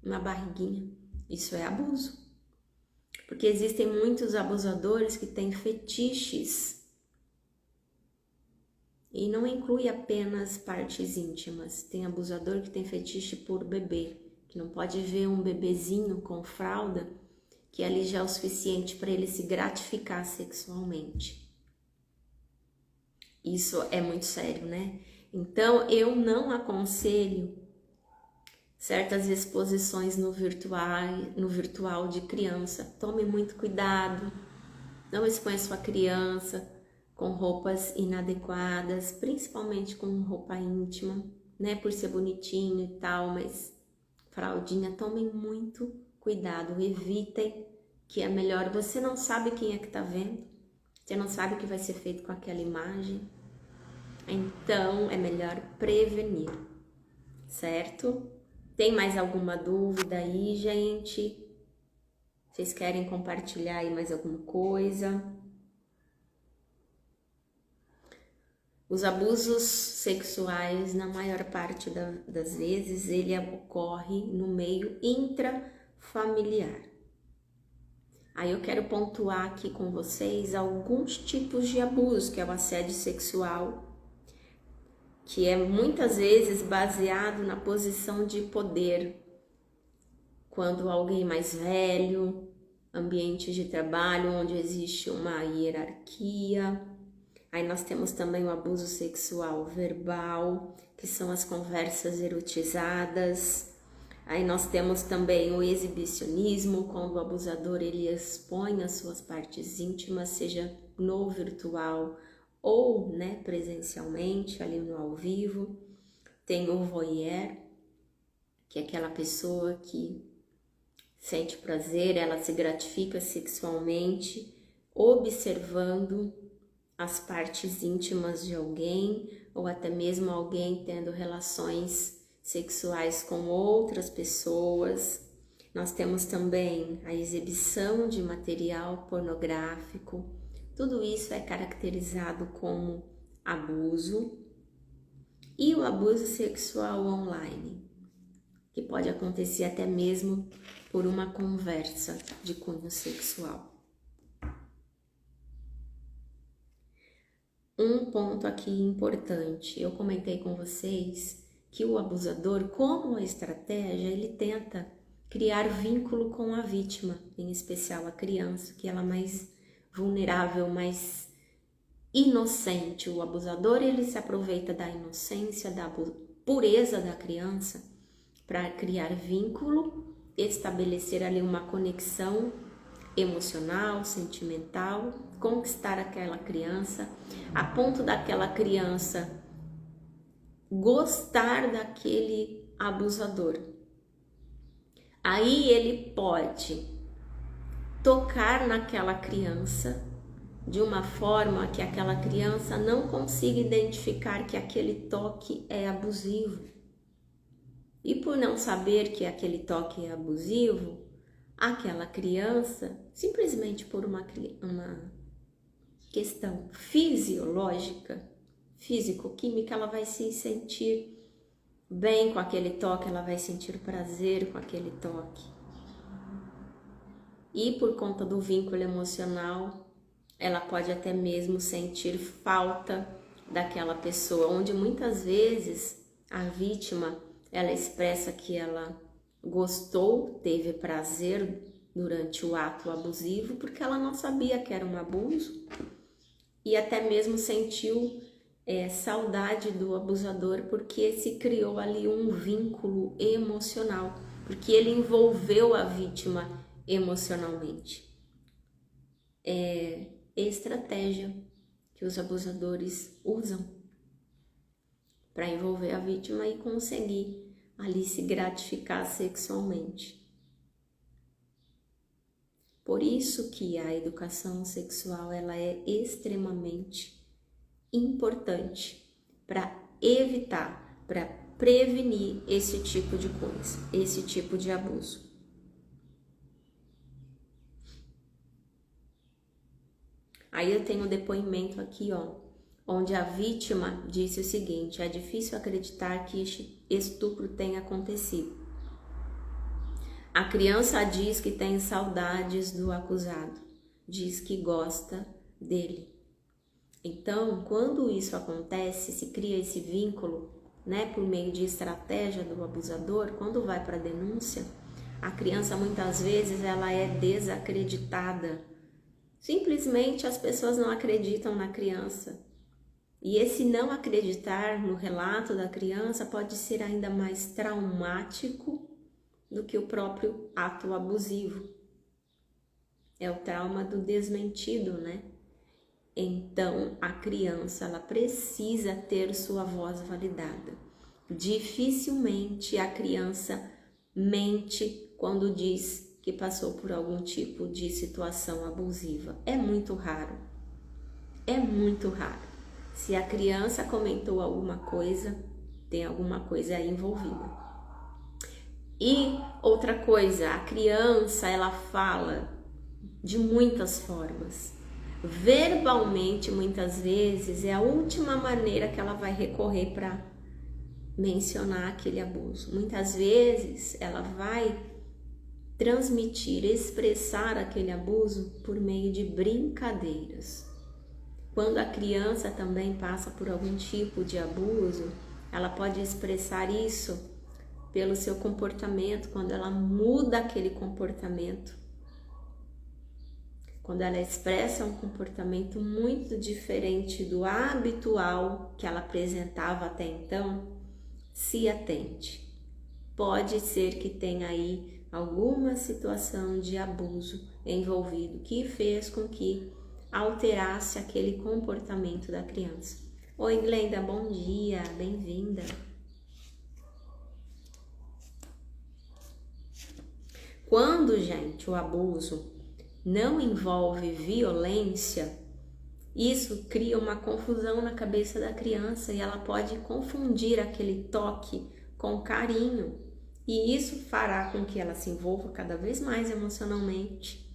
Uma barriguinha. Isso é abuso. Porque existem muitos abusadores que têm fetiches. E não inclui apenas partes íntimas. Tem abusador que tem fetiche por bebê, que não pode ver um bebezinho com fralda, que ali já é o suficiente para ele se gratificar sexualmente. Isso é muito sério, né? Então, eu não aconselho certas exposições no virtual de criança. Tome muito cuidado, não exponha sua criança com roupas inadequadas, principalmente com roupa íntima, né? Por ser bonitinho e tal, mas fraldinha, tomem muito cuidado, evitem, que é melhor. Você não sabe quem é que tá vendo, você não sabe o que vai ser feito com aquela imagem, então é melhor prevenir, certo? Tem mais alguma dúvida aí, gente? Vocês querem compartilhar aí mais alguma coisa? Os abusos sexuais, na maior parte das vezes, ele ocorre no meio intrafamiliar. Aí eu quero pontuar aqui com vocês alguns tipos de abuso, que é o assédio sexual, que é muitas vezes baseado na posição de poder. Quando alguém mais velho, ambiente de trabalho onde existe uma hierarquia. Aí nós temos também o abuso sexual verbal, que são as conversas erotizadas. Aí nós temos também o exibicionismo, quando o abusador ele expõe as suas partes íntimas, seja no virtual ou presencialmente, ali no ao vivo. Tem o voyeur, que é aquela pessoa que sente prazer, ela se gratifica sexualmente, observando as partes íntimas de alguém, ou até mesmo alguém tendo relações sexuais com outras pessoas. Nós temos também a exibição de material pornográfico. Tudo isso é caracterizado como abuso. E o abuso sexual online, que pode acontecer até mesmo por uma conversa de cunho sexual. Um ponto aqui importante, eu comentei com vocês que o abusador, como estratégia, ele tenta criar vínculo com a vítima, em especial a criança, que ela é mais vulnerável, mais inocente. O abusador, ele se aproveita da inocência, da pureza da criança para criar vínculo, estabelecer ali uma conexão emocional, sentimental, conquistar aquela criança, a ponto daquela criança gostar daquele abusador. Aí ele pode tocar naquela criança de uma forma que aquela criança não consiga identificar que aquele toque é abusivo. E por não saber que aquele toque é abusivo, aquela criança, simplesmente por uma questão fisiológica, físico-química, ela vai se sentir bem com aquele toque, ela vai sentir prazer com aquele toque. E por conta do vínculo emocional, ela pode até mesmo sentir falta daquela pessoa, onde muitas vezes a vítima, ela expressa que ela gostou, teve prazer durante o ato abusivo, porque ela não sabia que era um abuso e até mesmo sentiu saudade do abusador, porque se criou ali um vínculo emocional, porque ele envolveu a vítima emocionalmente. É estratégia que os abusadores usam para envolver a vítima e conseguir ali se gratificar sexualmente. Por isso que a educação sexual ela é extremamente importante para evitar, para prevenir esse tipo de coisa, esse tipo de abuso. Aí eu tenho um depoimento aqui, onde a vítima disse o seguinte: é difícil acreditar que estupro tenha acontecido. A criança diz que tem saudades do acusado, diz que gosta dele. Então, quando isso acontece, se cria esse vínculo, por meio de estratégia do abusador, quando vai para a denúncia, a criança muitas vezes ela é desacreditada. Simplesmente as pessoas não acreditam na criança. E esse não acreditar no relato da criança pode ser ainda mais traumático do que o próprio ato abusivo. É o trauma do desmentido, Então, a criança, ela precisa ter sua voz validada. Dificilmente a criança mente quando diz que passou por algum tipo de situação abusiva. É muito raro. É muito raro. Se a criança comentou alguma coisa, tem alguma coisa aí envolvida. E outra coisa, a criança, ela fala de muitas formas. Verbalmente, muitas vezes, é a última maneira que ela vai recorrer para mencionar aquele abuso. Muitas vezes, ela vai transmitir, expressar aquele abuso por meio de brincadeiras. Quando a criança também passa por algum tipo de abuso, ela pode expressar isso pelo seu comportamento, quando ela muda aquele comportamento. Quando ela expressa um comportamento muito diferente do habitual que ela apresentava até então, se atente. Pode ser que tenha aí alguma situação de abuso envolvido que fez com que alterasse aquele comportamento da criança. Oi, Glenda, bom dia, bem-vinda. Quando, gente, o abuso não envolve violência, isso cria uma confusão na cabeça da criança e ela pode confundir aquele toque com carinho. E isso fará com que ela se envolva cada vez mais emocionalmente,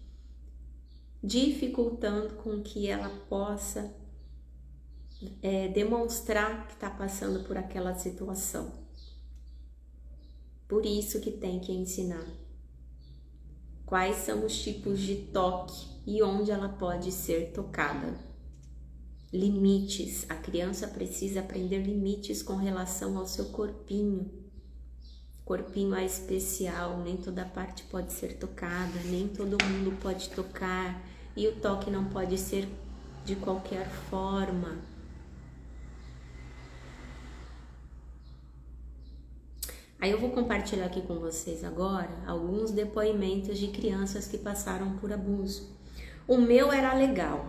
dificultando com que ela possa demonstrar que está passando por aquela situação. Por isso que tem que ensinar quais são os tipos de toque e onde ela pode ser tocada. Limites. A criança precisa aprender limites com relação ao seu corpinho. Corpinho é especial, nem toda parte pode ser tocada, nem todo mundo pode tocar, e o toque não pode ser de qualquer forma. Aí eu vou compartilhar aqui com vocês agora alguns depoimentos de crianças que passaram por abuso. O meu era legal,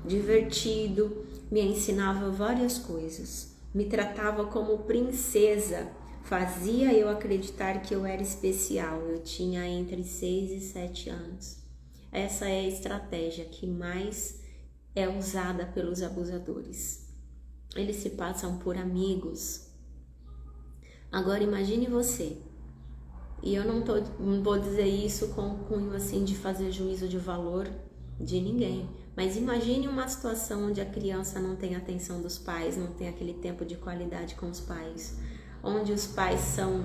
divertido, me ensinava várias coisas, me tratava como princesa, fazia eu acreditar que eu era especial. Eu tinha entre 6 e 7 anos. Essa é a estratégia que mais é usada pelos abusadores. Eles se passam por amigos. Agora imagine você, e eu não vou dizer isso com cunho assim de fazer juízo de valor de ninguém, mas imagine uma situação onde a criança não tem atenção dos pais, não tem aquele tempo de qualidade com os pais, onde os pais são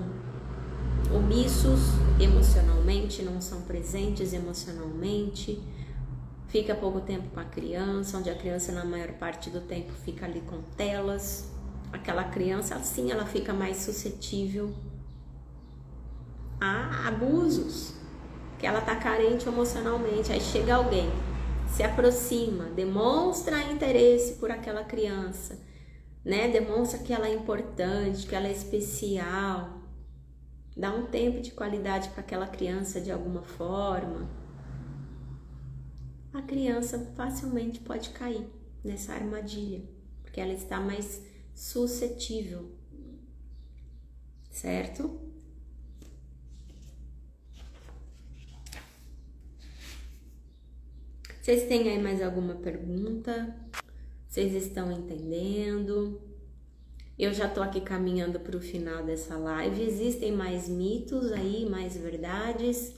omissos emocionalmente, não são presentes emocionalmente, fica pouco tempo com a criança, onde a criança na maior parte do tempo fica ali com telas. Aquela criança, assim, ela fica mais suscetível a abusos, que ela tá carente emocionalmente. Aí chega alguém, se aproxima, demonstra interesse por aquela criança, né? Demonstra que ela é importante, que ela é especial, dá um tempo de qualidade para aquela criança de alguma forma. A criança facilmente pode cair nessa armadilha, porque ela está mais suscetível, certo? Vocês têm aí mais alguma pergunta? Vocês estão entendendo? Eu já tô aqui caminhando para o final dessa live. Existem mais mitos aí, mais verdades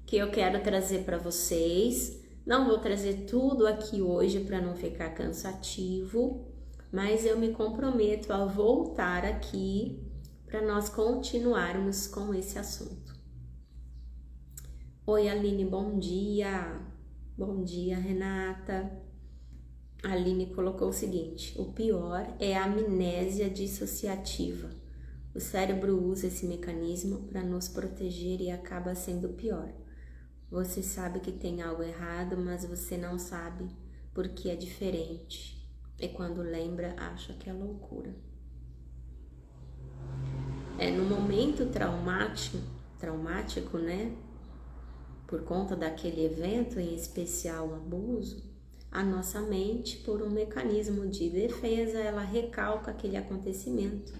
que eu quero trazer para vocês. Não vou trazer tudo aqui hoje para não ficar cansativo, mas eu me comprometo a voltar aqui para nós continuarmos com esse assunto. Oi, Aline, bom dia. Bom dia, Renata. A Aline colocou o seguinte: o pior é a amnésia dissociativa. O cérebro usa esse mecanismo para nos proteger e acaba sendo pior. Você sabe que tem algo errado, mas você não sabe porque é diferente. E quando lembra, acha que é loucura. No momento traumático, né? Por conta daquele evento, em especial o abuso, a nossa mente, por um mecanismo de defesa, ela recalca aquele acontecimento,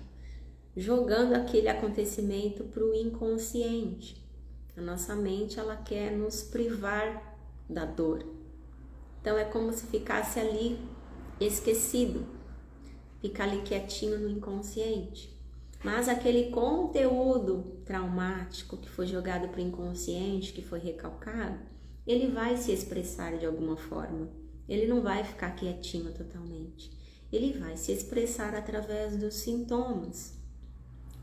jogando aquele acontecimento para o inconsciente. A nossa mente, ela quer nos privar da dor. Então é como se ficasse ali esquecido, fica ali quietinho no inconsciente. Mas aquele conteúdo traumático que foi jogado para o inconsciente, que foi recalcado, ele vai se expressar de alguma forma. Ele não vai ficar quietinho totalmente. Ele vai se expressar através dos sintomas.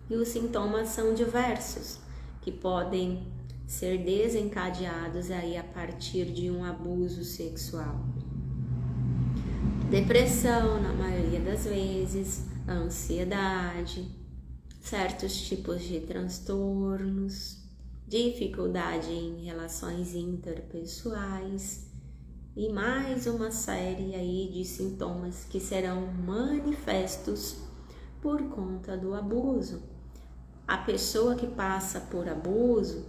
E os sintomas são diversos, que podem ser desencadeados aí a partir de um abuso sexual. Depressão, na maioria das vezes, ansiedade, certos tipos de transtornos, dificuldade em relações interpessoais e mais uma série aí de sintomas que serão manifestos por conta do abuso. A pessoa que passa por abuso,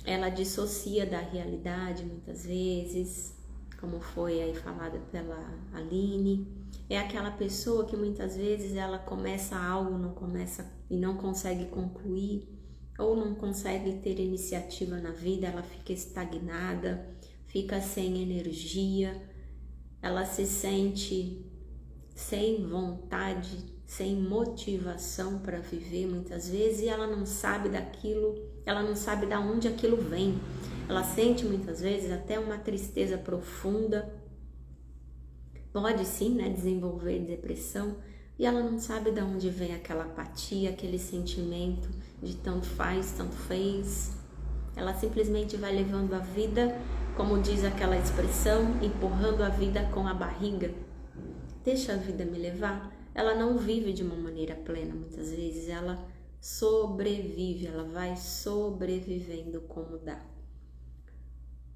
ela dissocia da realidade muitas vezes, como foi aí falada pela Aline. É aquela pessoa que muitas vezes ela começa algo, não começa e não consegue concluir, ou não consegue ter iniciativa na vida, ela fica estagnada, fica sem energia, ela se sente sem vontade, sem motivação para viver muitas vezes, e ela não sabe daquilo, ela não sabe de onde aquilo vem. Ela sente muitas vezes até uma tristeza profunda, pode sim, desenvolver depressão, e ela não sabe de onde vem aquela apatia, aquele sentimento de tanto faz, tanto fez. Ela simplesmente vai levando a vida, como diz aquela expressão, empurrando a vida com a barriga. Deixa a vida me levar. Ela não vive de uma maneira plena muitas vezes, ela sobrevive, ela vai sobrevivendo como dá.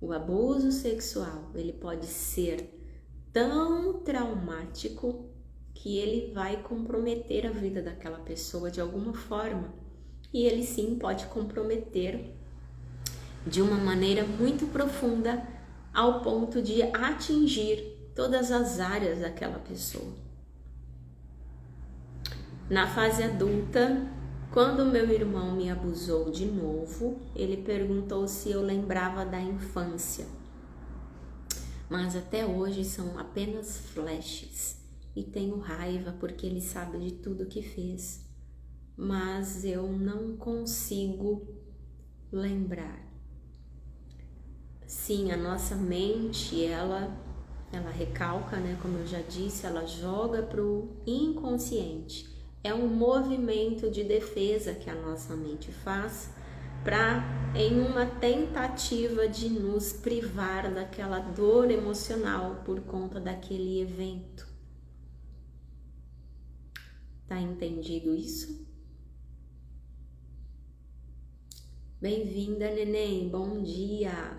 O abuso sexual, ele pode ser tão traumático que ele vai comprometer a vida daquela pessoa de alguma forma. E ele sim pode comprometer de uma maneira muito profunda ao ponto de atingir todas as áreas daquela pessoa. Na fase adulta, quando meu irmão me abusou de novo, ele perguntou se eu lembrava da infância. Mas até hoje são apenas flashes e tenho raiva porque ele sabe de tudo que fez, mas eu não consigo lembrar. Sim, a nossa mente, ela recalca, como eu já disse, ela joga para o inconsciente. É um movimento de defesa que a nossa mente faz em uma tentativa de nos privar daquela dor emocional por conta daquele evento. Tá entendido isso? Bem-vinda, neném, bom dia!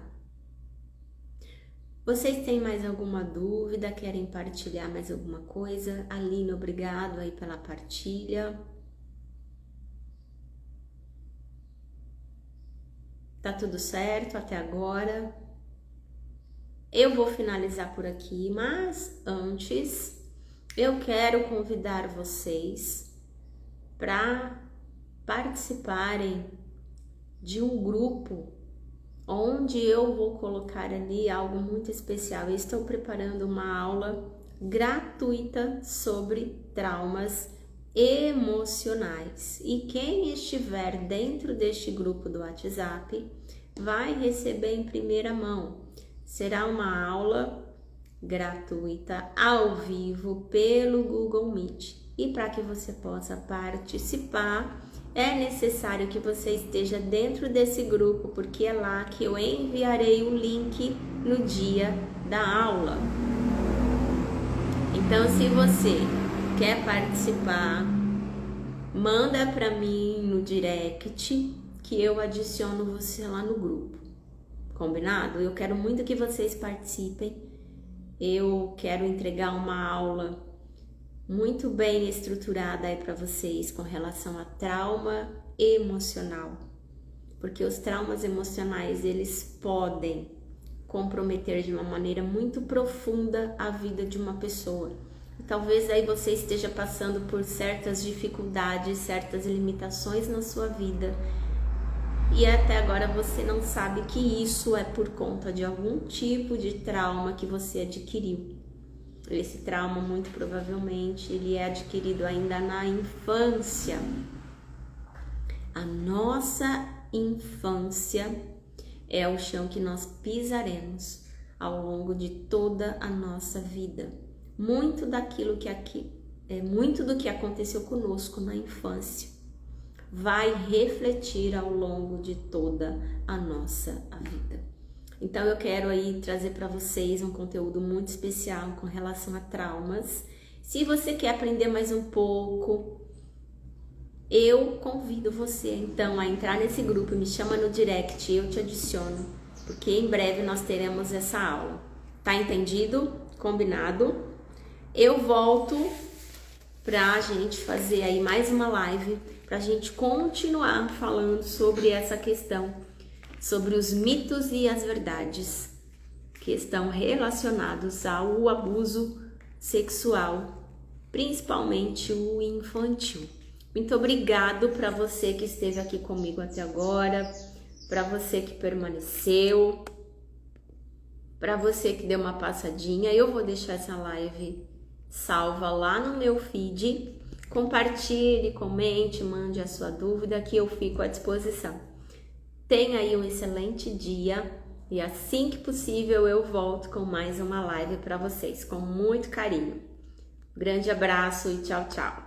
Vocês têm mais alguma dúvida? Querem partilhar mais alguma coisa? Aline, obrigado aí pela partilha. Tá tudo certo até agora? Eu vou finalizar por aqui, mas antes eu quero convidar vocês para participarem de um grupo onde eu vou colocar ali algo muito especial. Eu estou preparando uma aula gratuita sobre traumas emocionais. E quem estiver dentro deste grupo do WhatsApp vai receber em primeira mão. Será uma aula gratuita ao vivo pelo Google Meet. E para que você possa participar, é necessário que você esteja dentro desse grupo, porque é lá que eu enviarei o link no dia da aula. Então, se você quer participar, manda para mim no direct que eu adiciono você lá no grupo. Combinado? Eu quero muito que vocês participem. Eu quero entregar uma aula muito bem estruturada aí para vocês com relação a trauma emocional, porque os traumas emocionais eles podem comprometer de uma maneira muito profunda a vida de uma pessoa. E talvez aí você esteja passando por certas dificuldades, certas limitações na sua vida e até agora você não sabe que isso é por conta de algum tipo de trauma que você adquiriu. Esse trauma, muito provavelmente, ele é adquirido ainda na infância. A nossa infância é o chão que nós pisaremos ao longo de toda a nossa vida. Muito do que aconteceu conosco na infância vai refletir ao longo de toda a nossa vida. Então eu quero aí trazer para vocês um conteúdo muito especial com relação a traumas. Se você quer aprender mais um pouco, eu convido você então a entrar nesse grupo, me chama no direct, eu te adiciono, porque em breve nós teremos essa aula. Tá entendido? Combinado? Eu volto pra gente fazer aí mais uma live, pra gente continuar falando sobre essa questão, sobre os mitos e as verdades que estão relacionados ao abuso sexual, principalmente o infantil. Muito obrigado para você que esteve aqui comigo até agora, para você que permaneceu, para você que deu uma passadinha. Eu vou deixar essa live salva lá no meu feed. Compartilhe, comente, mande a sua dúvida que eu fico à disposição. Tenha aí um excelente dia e assim que possível eu volto com mais uma live para vocês, com muito carinho. Grande abraço e tchau, tchau!